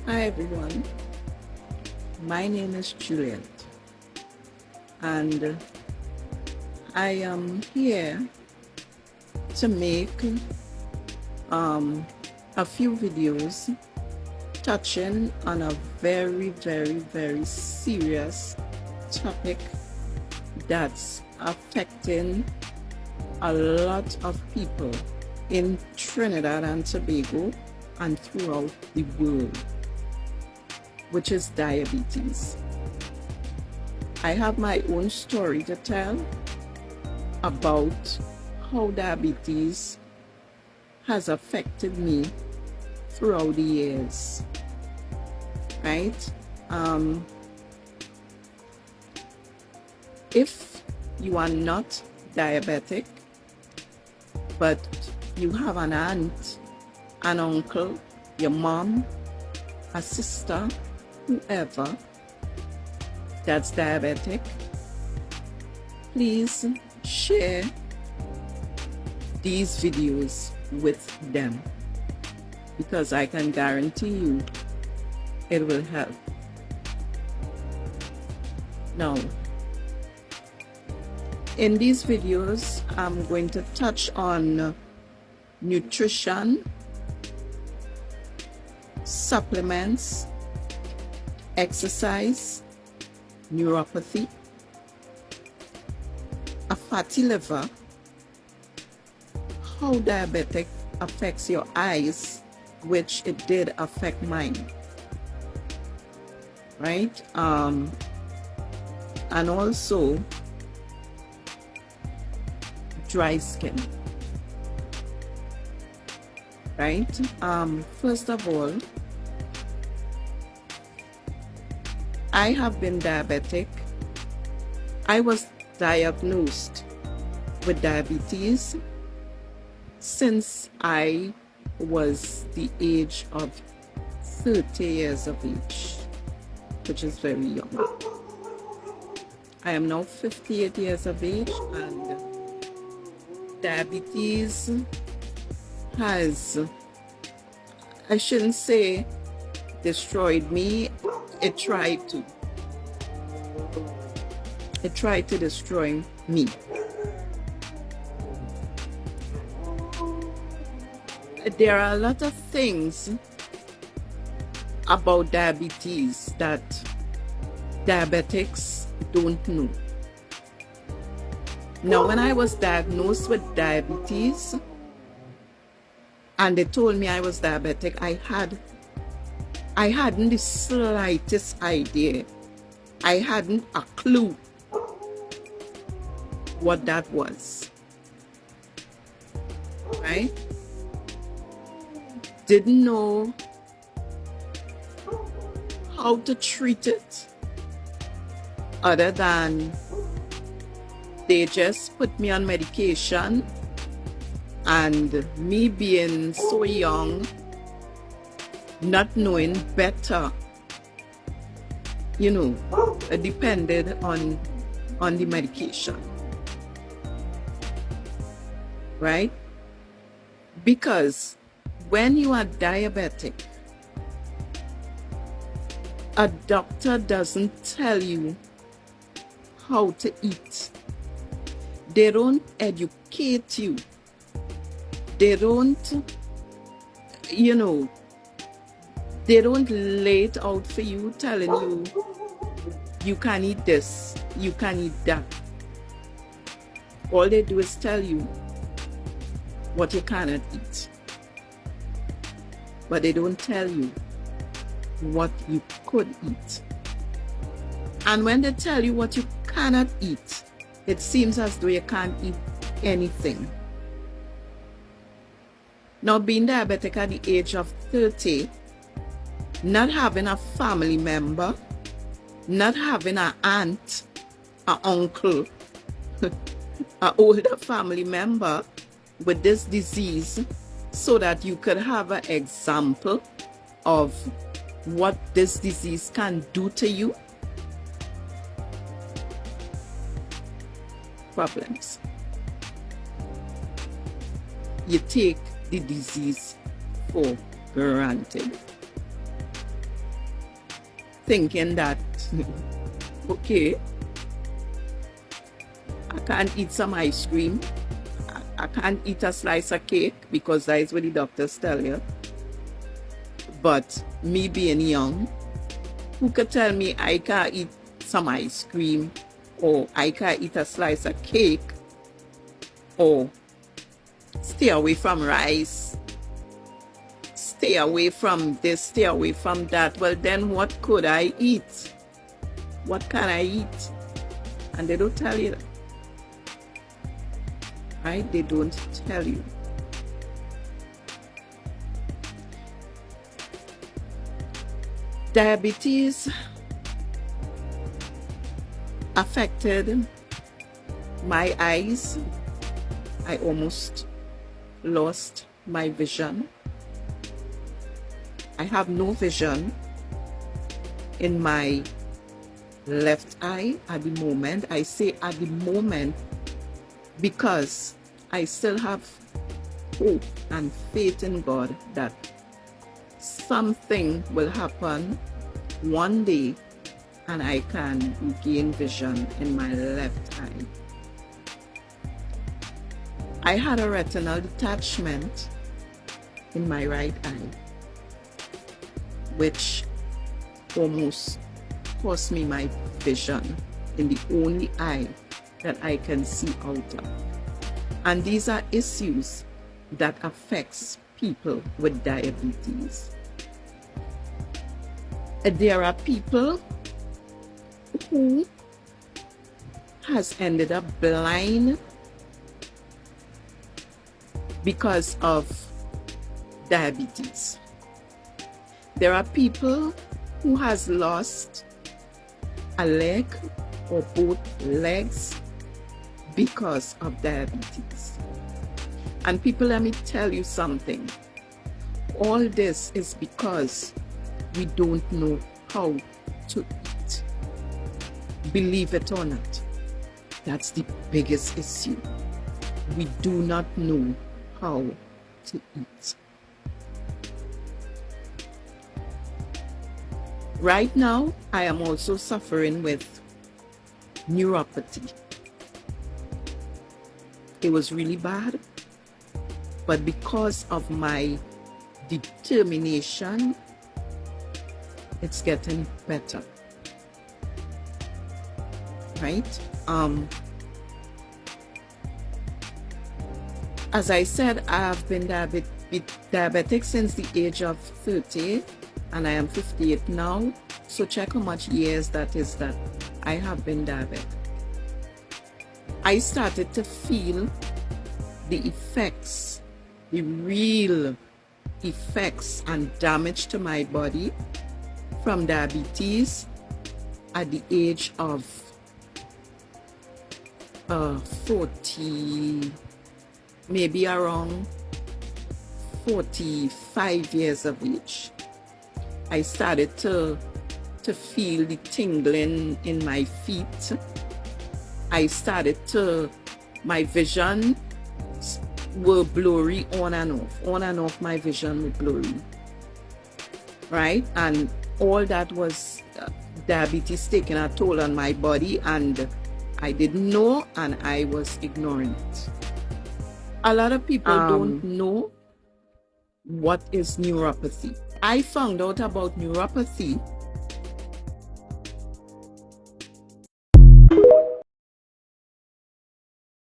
Hi everyone, my name is Juliet and I am here to make a few videos touching on a very serious topic that's affecting a lot of people in Trinidad and Tobago and throughout the world, which is diabetes. I have my own story to tell about how diabetes has affected me throughout the years, right? If you are not diabetic, but you have an aunt, an uncle, your mom, a sister, whoever that's diabetic, please share these videos with them, because I can guarantee you it will help. Now, in these videos, I'm going to touch on nutrition, supplements, exercise, neuropathy, a fatty liver, how diabetic affects your eyes, which it did affect mine, right? And also dry skin, right? First of all, I have been diabetic. I was diagnosed with diabetes since I was the age of 30 years of age, which is very young. I am now 58 years of age, and diabetes has, I shouldn't say destroyed me, it tried to destroy me. There are a lot of things about diabetes that diabetics don't know. Now, when I was diagnosed with diabetes and they told me I was diabetic, I hadn't the slightest idea. I hadn't a clue what that was, right? Didn't know how to treat it, other than they just put me on medication, and me being so young, not knowing better, depended on the medication, right? Because when you are diabetic, a doctor doesn't tell you how to eat. They don't educate you. They don't, they don't lay it out for you, telling you, you can eat this, you can eat that. All they do is tell you what you cannot eat, but they don't tell you what you could eat. And when they tell you what you cannot eat, it seems as though you can't eat anything. Now, being diabetic at the age of 30, not having a family member, not having an aunt, an uncle, an older family member with this disease, so that you could have an example of what this disease can do to you. Problems. You take the disease for granted. thinking that, okay, I can't eat some ice cream. I can't eat a slice of cake because that is what the doctors tell you. But me being young, who could tell me I can't eat some ice cream, or I can't eat a slice of cake, or stay away from rice, stay away from this, stay away from that? Well, then what could I eat? What can I eat? And they don't tell you. Right? They don't tell you. Diabetes affected my eyes. I almost lost my vision. I have no vision in my left eye at the moment. I say at the moment because I still have hope and faith in God that something will happen one day and I can regain vision in my left eye. I had a retinal detachment in my right eye, which almost cost me my vision in the only eye that I can see out of. And these are issues that affects people with diabetes. There are people who has ended up blind because of diabetes. There are people who has lost a leg or both legs because of diabetes. And people, let me tell you something. All this is because we don't know how to eat. Believe it or not, that's the biggest issue. We do not know how to eat. Right now, I am also suffering with neuropathy. It was really bad, but because of my determination, it's getting better. Right? As I said, I have been diabetic since the age of 30, and I am 58 now. So check how much years that is that I have been diabetic. I started to feel the effects, the real effects and damage to my body from diabetes at the age of 40, maybe around 45 years of age. I started to feel the tingling in my feet. I started my vision were blurry on and off my vision was blurry, right? And all that was diabetes taking a toll on my body, and I didn't know, and I was ignoring it. A lot of people don't know what is neuropathy. I found out about neuropathy